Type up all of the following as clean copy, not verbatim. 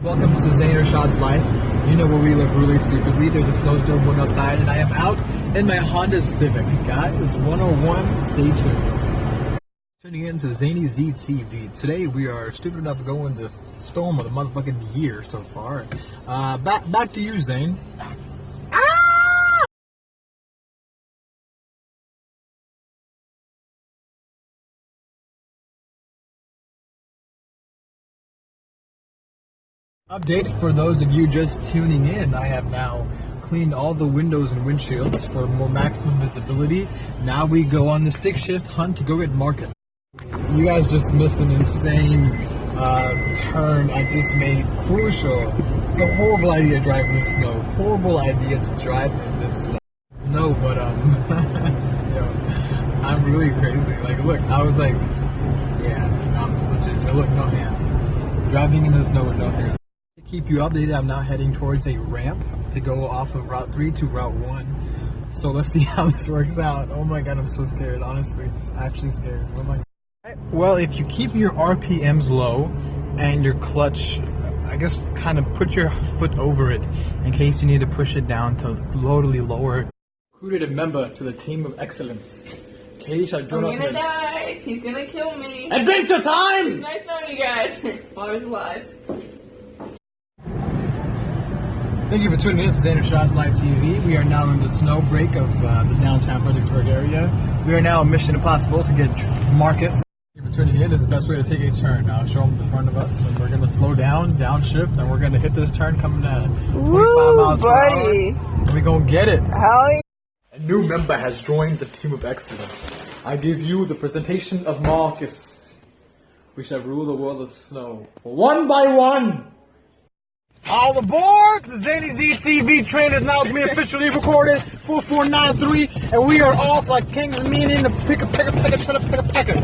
Welcome to Zain Life. You know where we live really stupidly. There's a snowstorm going outside, and I am out in my Honda Civic. Guys, 101, stay tuned. Tuning in to Zain TV. Today we are stupid enough to go in the storm of the motherfucking year so far. Back to you, Zain. Update for those of you just tuning in. I have now cleaned all the windows and windshields for more maximum visibility. Now we go on the stick shift hunt to go get Marcus. You guys just missed an insane turn I just made. Crucial. It's a horrible idea to drive in the snow. Horrible idea to drive in this snow. No, but yo, I'm really crazy. Like, look, I was like, yeah, I'm legit. Look, no hands. Driving in the snow with no hands. To keep you updated, I'm now heading towards a ramp to go off of Route 3 to Route 1. So let's see how this works out. Oh my god, I'm so scared. Honestly, it's actually scary. Oh my god. Well, if you keep your RPMs low and your clutch, I guess kind of put your foot over it in case you need to push it down to totally lower. Recruited a member to the team of excellence. Jonas. I'm gonna die. He's gonna kill me. Adventure time! It's nice knowing you guys. While I was alive. Thank you for tuning in to Zain Live TV. We are now in the snow break of the downtown Fredericksburg area. We are now in Mission Impossible to get Marcus. Thank you for tuning in. This is the best way to take a turn. I'll show them the front of us. And we're going to slow down, downshift, and we're going to hit this turn coming at 25 miles per hour. And we're going to get it. Hell. A new member has joined the team of excellence. I give you the presentation of Marcus. We shall rule the world of snow. One by one. All aboard! The Zain TV train is now being officially recorded. 4493, and we are off like kings, meaning to pick a pecker.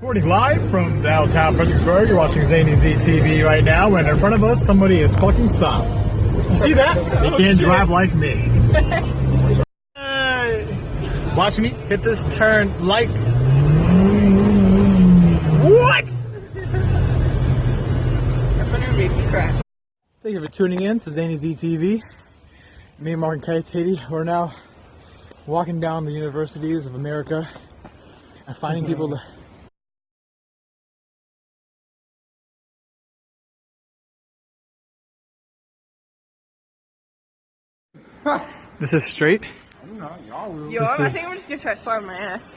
40 live from downtown Fredericksburg. You're watching Zain TV right now, and in front of us, somebody is fucking stopped. You see that? They can't drive like me. Watch me hit this turn like... What? I'm gonna make me crash. Thank you for tuning in to Zain TV. Me, Mark, and Katie, we're now walking down the universities of America and finding people to... This is straight. Yo, I think I'm just gonna try to slide my ass.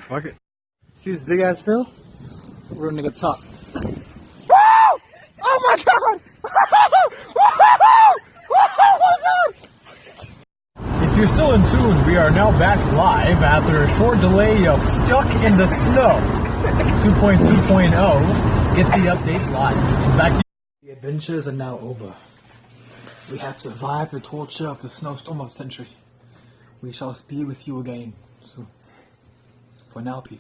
Fuck it. See this big ass hill? We're gonna go top. Woo! Oh my god! Oh my god! If you're still in tune, we are now back live after a short delay of Stuck in the Snow 2.2.0. Get the update live. Back to the adventures are now over. We have survived the torture of the snowstorm of century. We shall be with you again soon. For now, peace.